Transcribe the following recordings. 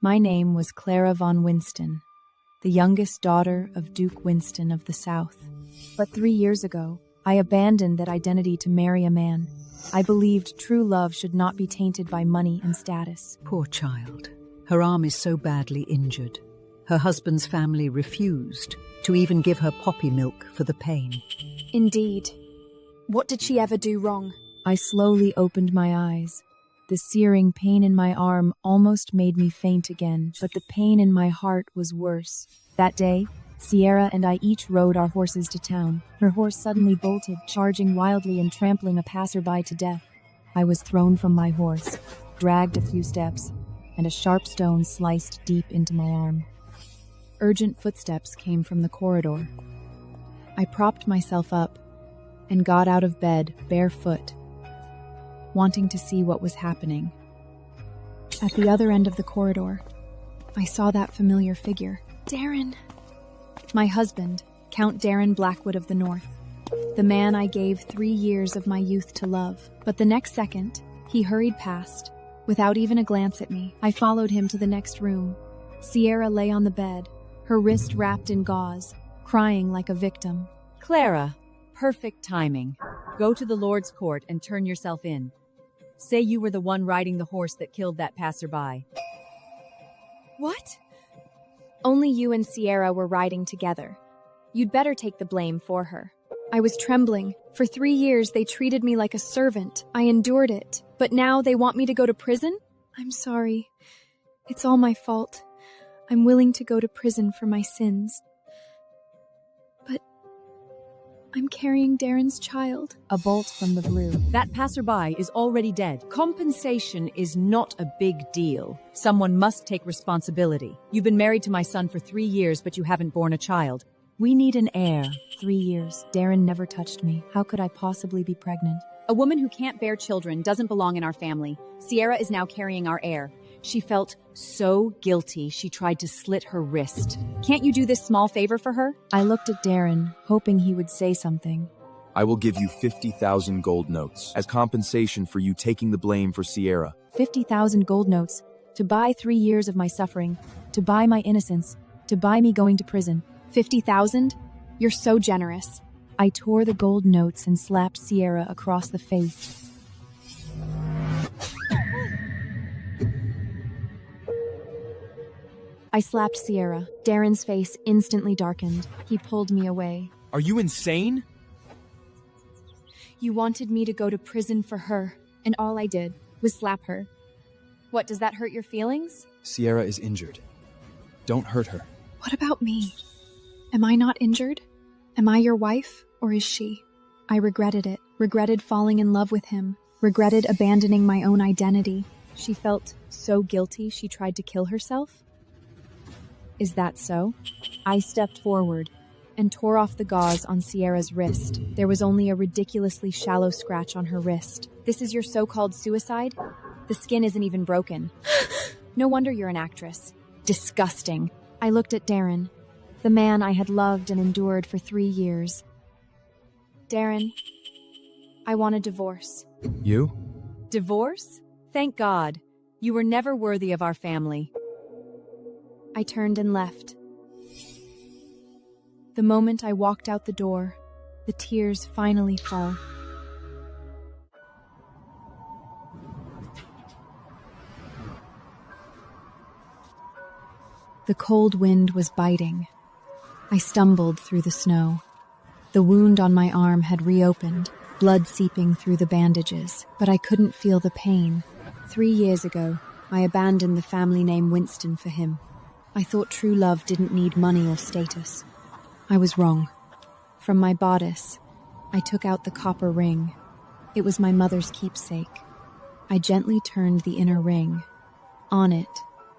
My name was Clara von Winston, the youngest daughter of Duke Winston of the South. But 3 years ago, I abandoned that identity to marry a man. I believed true love should not be tainted by money and status. Poor child. Her arm is so badly injured. Her husband's family refused to even give her poppy milk for the pain. Indeed. What did she ever do wrong? I slowly opened my eyes. The searing pain in my arm almost made me faint again, but the pain in my heart was worse. That day, Sierra and I each rode our horses to town. Her horse suddenly bolted, charging wildly and trampling a passerby to death. I was thrown from my horse, dragged a few steps, and a sharp stone sliced deep into my arm. Urgent footsteps came from the corridor. I propped myself up and got out of bed barefoot, wanting to see what was happening. At the other end of the corridor, I saw that familiar figure. Darren. My husband, Count Darren Blackwood of the North. The man I gave 3 years of my youth to love. But the next second, he hurried past, without even a glance at me. I followed him to the next room. Sierra lay on the bed, her wrist wrapped in gauze, crying like a victim. Clara, perfect timing. Go to the Lord's court and turn yourself in. Say you were the one riding the horse that killed that passerby. What? Only you and Sierra were riding together. You'd better take the blame for her. I was trembling. For 3 years, they treated me like a servant. I endured it. But now they want me to go to prison? I'm sorry. It's all my fault. I'm willing to go to prison for my sins. But I'm carrying Darren's child. A bolt from the blue. That passerby is already dead. Compensation is not a big deal. Someone must take responsibility. You've been married to my son for 3 years, but you haven't born a child. We need an heir. 3 years. Darren never touched me. How could I possibly be pregnant? A woman who can't bear children doesn't belong in our family. Sierra is now carrying our heir. She felt so guilty she tried to slit her wrist. Can't you do this small favor for her? I looked at Darren, hoping he would say something. I will give you 50,000 gold notes as compensation for you taking the blame for Sierra. 50,000 gold notes to buy 3 years of my suffering, to buy my innocence, to buy me going to prison. 50,000? You're so generous. I tore the gold notes and slapped Sierra across the face. I slapped Sierra. Darren's face instantly darkened. He pulled me away. Are you insane? You wanted me to go to prison for her, and all I did was slap her. What, does that hurt your feelings? Sierra is injured. Don't hurt her. What about me? Am I not injured? Am I your wife, or is she? I regretted it. Regretted falling in love with him. Regretted abandoning my own identity. She felt so guilty she tried to kill herself? Is that so? I stepped forward and tore off the gauze on Sierra's wrist. There was only a ridiculously shallow scratch on her wrist. This is your so-called suicide? The skin isn't even broken. No wonder you're an actress. Disgusting. I looked at Darren, the man I had loved and endured for 3 years. Darren, I want a divorce. You? Divorce? Thank God. You were never worthy of our family. I turned and left. The moment I walked out the door, the tears finally fell. The cold wind was biting. I stumbled through the snow. The wound on my arm had reopened, blood seeping through the bandages, but I couldn't feel the pain. 3 years ago, I abandoned the family name Winston for him. I thought true love didn't need money or status. I was wrong. From my bodice, I took out the copper ring. It was my mother's keepsake. I gently turned the inner ring. On it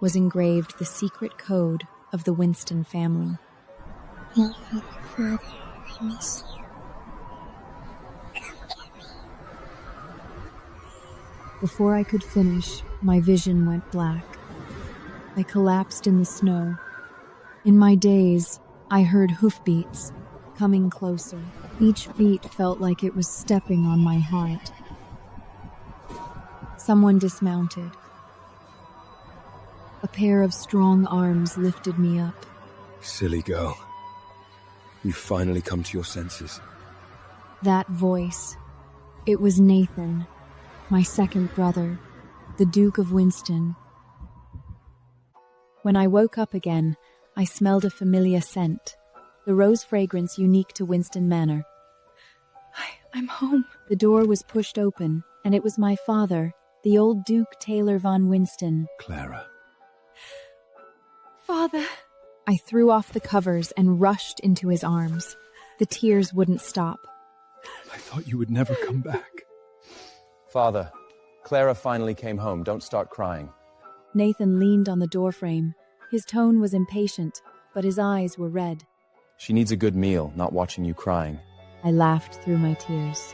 was engraved the secret code of the Winston family. My father, I miss you. Come get me. Before I could finish, my vision went black. I collapsed in the snow. In my daze, I heard hoofbeats coming closer. Each beat felt like it was stepping on my heart. Someone dismounted. A pair of strong arms lifted me up. Silly girl. You've finally come to your senses. That voice. It was Nathan, my second brother, the Duke of Winston. When I woke up again, I smelled a familiar scent, the rose fragrance unique to Winston Manor. I'm home. The door was pushed open, and it was my father, the old Duke Taylor von Winston. Clara. Father. I threw off the covers and rushed into his arms. The tears wouldn't stop. I thought you would never come back. Father, Clara finally came home. Don't start crying. Nathan leaned on the doorframe. His tone was impatient, but his eyes were red. She needs a good meal, not watching you crying. I laughed through my tears.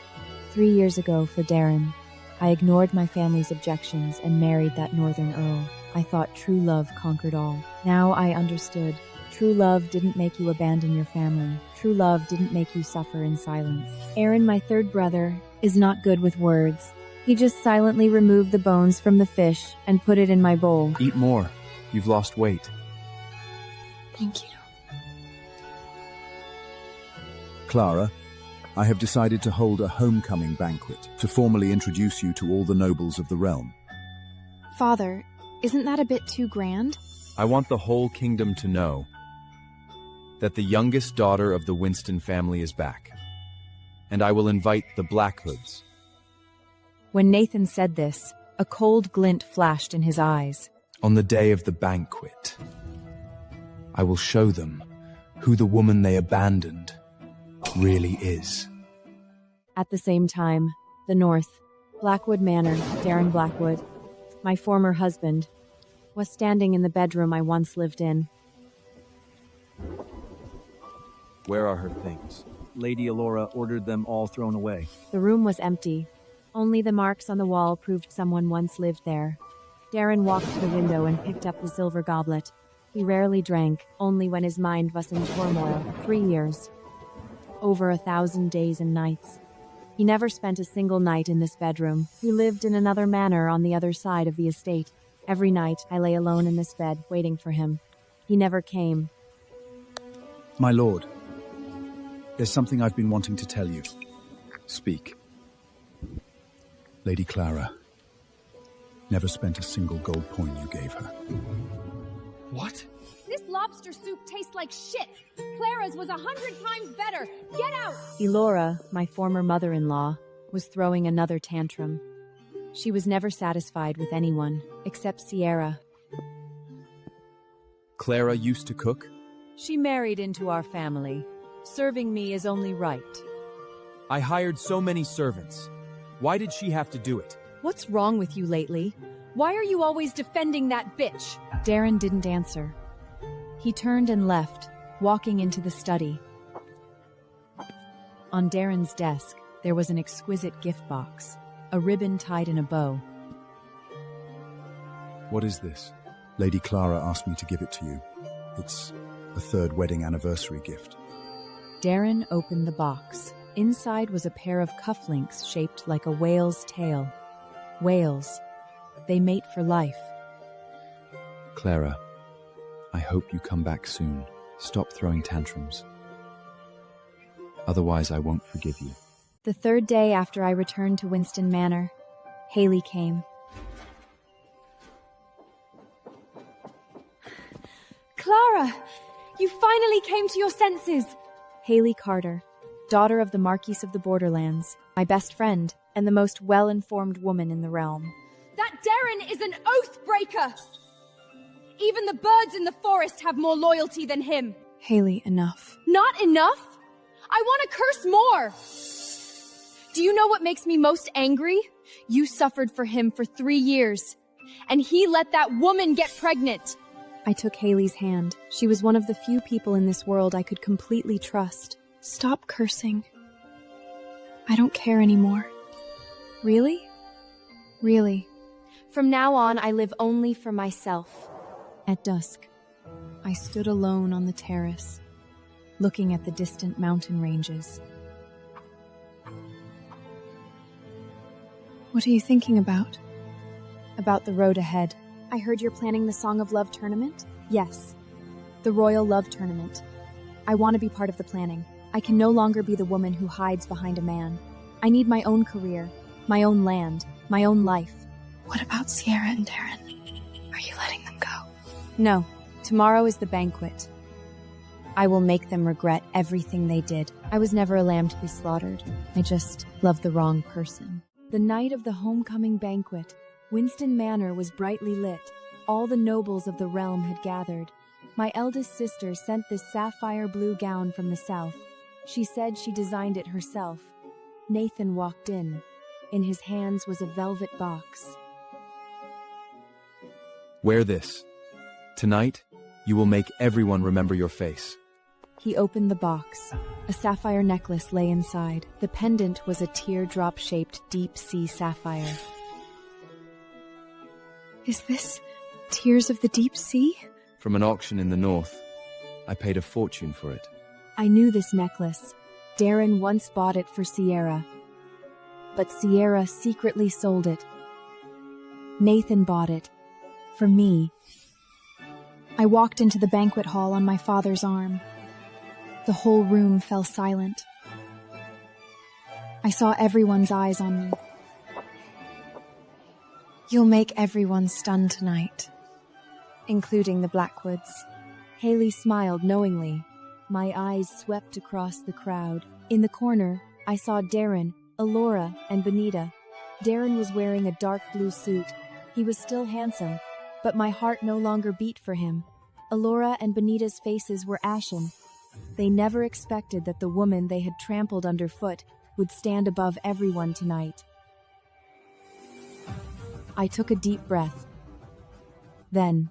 3 years ago, for Darren, I ignored my family's objections and married that northern earl. I thought true love conquered all. Now I understood. True love didn't make you abandon your family. True love didn't make you suffer in silence. Aaron, my third brother, is not good with words. He just silently removed the bones from the fish and put it in my bowl. Eat more. You've lost weight. Thank you. Clara, I have decided to hold a homecoming banquet to formally introduce you to all the nobles of the realm. Father, isn't that a bit too grand? I want the whole kingdom to know that the youngest daughter of the Winston family is back, and I will invite the Blackhoods. When Nathan said this, a cold glint flashed in his eyes. On the day of the banquet, I will show them who the woman they abandoned really is. At the same time, the North, Blackwood Manor, Darren Blackwood, my former husband, was standing in the bedroom I once lived in. Where are her things? Lady Alora ordered them all thrown away. The room was empty. Only the marks on the wall proved someone once lived there. Darren walked to the window and picked up the silver goblet. He rarely drank, only when his mind was in turmoil. 3 years. Over 1,000 days and nights. He never spent a single night in this bedroom. He lived in another manor on the other side of the estate. Every night, I lay alone in this bed, waiting for him. He never came. My lord, there's something I've been wanting to tell you. Speak. Lady Clara never spent a single gold coin you gave her. What? This lobster soup tastes like shit. Clara's was 100 times better. Get out! Elora, my former mother-in-law, was throwing another tantrum. She was never satisfied with anyone, except Sierra. Clara used to cook? She married into our family. Serving me is only right. I hired so many servants. Why did she have to do it? What's wrong with you lately? Why are you always defending that bitch? Darren didn't answer. He turned and left, walking into the study. On Darren's desk, there was an exquisite gift box, a ribbon tied in a bow. What is this? Lady Clara asked me to give it to you. It's a third wedding anniversary gift. Darren opened the box. Inside was a pair of cufflinks shaped like a whale's tail. Whales. They mate for life. Clara, I hope you come back soon. Stop throwing tantrums. Otherwise, I won't forgive you. The third day after I returned to Winston Manor, Haley came. Clara! You finally came to your senses! Haley Carter, daughter of the Marquis of the Borderlands, my best friend, and the most well-informed woman in the realm. That Darren is an oath breaker! Even the birds in the forest have more loyalty than him. Haley, enough. Not enough? I want to curse more! Do you know what makes me most angry? You suffered for him for 3 years, and he let that woman get pregnant. I took Haley's hand. She was one of the few people in this world I could completely trust. Stop cursing. I don't care anymore. Really? Really. From now on, I live only for myself. At dusk, I stood alone on the terrace, looking at the distant mountain ranges. What are you thinking about? About the road ahead. I heard you're planning the Song of Love tournament? Yes. The Royal Love Tournament. I want to be part of the planning. I can no longer be the woman who hides behind a man. I need my own career, my own land, my own life. What about Sierra and Darren? Are you letting them go? No. Tomorrow is the banquet. I will make them regret everything they did. I was never a lamb to be slaughtered. I just loved the wrong person. The night of the homecoming banquet, Winston Manor was brightly lit. All the nobles of the realm had gathered. My eldest sister sent this sapphire blue gown from the south. She said she designed it herself. Nathan walked in. In his hands was a velvet box. Wear this. Tonight, you will make everyone remember your face. He opened the box. A sapphire necklace lay inside. The pendant was a teardrop-shaped deep-sea sapphire. Is this Tears of the Deep Sea? From an auction in the north, I paid a fortune for it. I knew this necklace. Darren once bought it for Sierra. But Sierra secretly sold it. Nathan bought it. For me. I walked into the banquet hall on my father's arm. The whole room fell silent. I saw everyone's eyes on me. You'll make everyone stunned tonight, including the Blackwoods. Haley smiled knowingly. My eyes swept across the crowd. In the corner, I saw Darren, Alora, and Benita. Darren was wearing a dark blue suit. He was still handsome, but my heart no longer beat for him. Alora and Benita's faces were ashen. They never expected that the woman they had trampled underfoot would stand above everyone tonight. I took a deep breath. Then,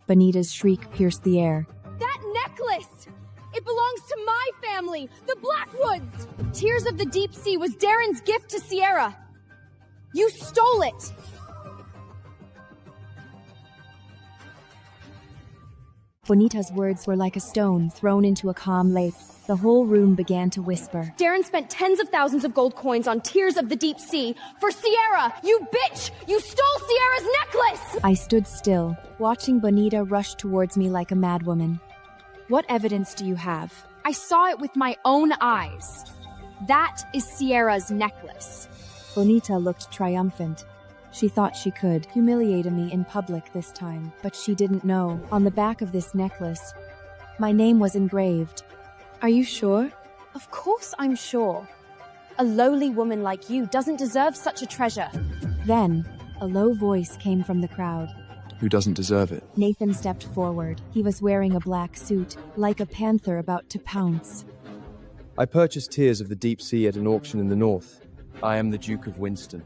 Benita's shriek pierced the air. That necklace! It belongs to my family, the Blackwoods! Tears of the Deep Sea was Darren's gift to Sierra. You stole it! Bonita's words were like a stone thrown into a calm lake. The whole room began to whisper. Darren spent tens of thousands of gold coins on Tears of the Deep Sea for Sierra! You bitch! You stole Sierra's necklace! I stood still, watching Bonita rush towards me like a madwoman. What evidence do you have? I saw it with my own eyes. That is Sierra's necklace. Bonita looked triumphant. She thought she could humiliate me in public this time, but she didn't know. On the back of this necklace, my name was engraved. Are you sure? Of course I'm sure. A lowly woman like you doesn't deserve such a treasure. Then, a low voice came from the crowd. Who doesn't deserve it? Nathan stepped forward. He was wearing a black suit, like a panther about to pounce. I purchased Tears of the Deep Sea at an auction in the north. I am the Duke of Winston.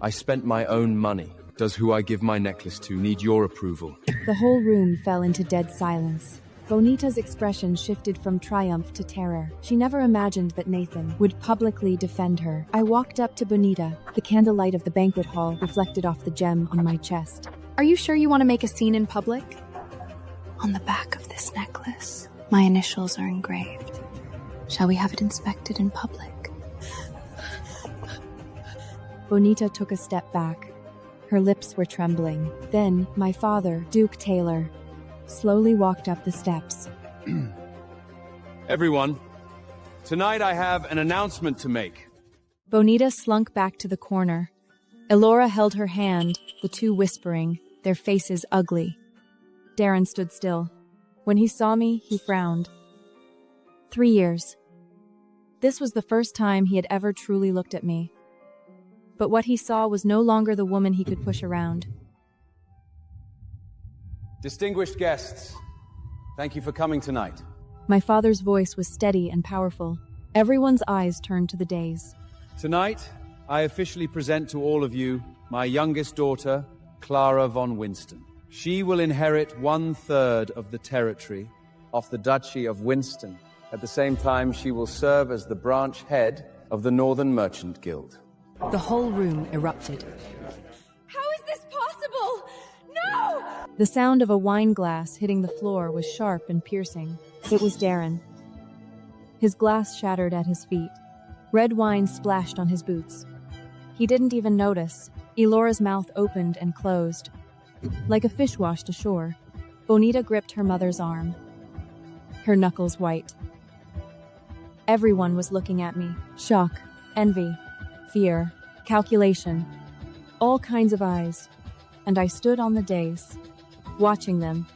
I spent my own money. Does who I give my necklace to need your approval? The whole room fell into dead silence. Bonita's expression shifted from triumph to terror. She never imagined that Nathan would publicly defend her. I walked up to Bonita. The candlelight of the banquet hall reflected off the gem on my chest. Are you sure you want to make a scene in public? On the back of this necklace, my initials are engraved. Shall we have it inspected in public? Bonita took a step back. Her lips were trembling. Then, my father, Duke Taylor, slowly walked up the steps. Everyone, tonight I have an announcement to make. Bonita slunk back to the corner. Elora held her hand, the two whispering, their faces ugly. Darren stood still. When he saw me, he frowned. 3 years. This was the first time he had ever truly looked at me. But what he saw was no longer the woman he could push around. Distinguished guests, thank you for coming tonight. My father's voice was steady and powerful. Everyone's eyes turned to the dais. Tonight, I officially present to all of you my youngest daughter, Clara von Winston. She will inherit 1/3 of the territory of the Duchy of Winston. At the same time, she will serve as the branch head of the Northern Merchant Guild. The whole room erupted. How is this possible? No! The sound of a wine glass hitting the floor was sharp and piercing. It was Darren. His glass shattered at his feet. Red wine splashed on his boots. He didn't even notice. Elora's mouth opened and closed. Like a fish washed ashore, Bonita gripped her mother's arm, her knuckles white. Everyone was looking at me. Shock, envy, fear, calculation, all kinds of eyes. And I stood on the dais, watching them,